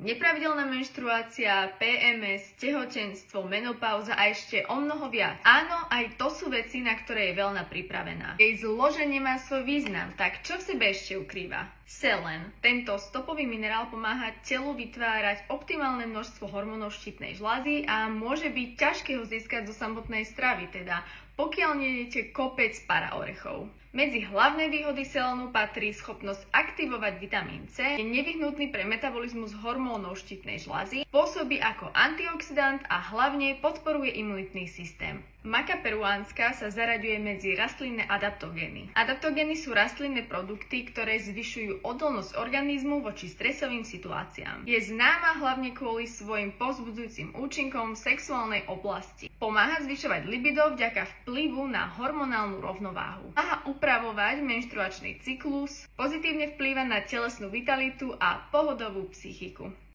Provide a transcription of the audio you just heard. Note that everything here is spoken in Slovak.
Nepravidelná menštruácia, PMS, tehotenstvo, menopauza a ešte o mnoho viac. Áno, aj to sú veci, na ktoré je veľna pripravená. Jej zloženie má svoj význam, tak čo v sebe ešte ukrýva? Selen. Tento stopový minerál pomáha telu vytvárať optimálne množstvo hormónov štítnej žľazy a môže byť ťažké ho získať zo samotnej stravy, teda pokiaľ nejete kopec paraorechov. Medzi hlavné výhody selénu patrí schopnosť aktivovať vitamín C, je nevyhnutný pre metabolizmus hormónov štítnej žľazy, pôsobí ako antioxidant a hlavne podporuje imunitný systém. Maka peruánska sa zaraďuje medzi rastlinné adaptogény. Adaptogény sú rastlinné produkty, ktoré zvyšujú odolnosť organizmu voči stresovým situáciám. Je známa hlavne kvôli svojim povzbudzujúcim účinkom v sexuálnej oblasti. Pomáha zvyšovať libido vďaka vplyvu na hormonálnu rovnováhu. Pomáha upravovať menštruačný cyklus, pozitívne vplýva na telesnú vitalitu a pohodovú psychiku.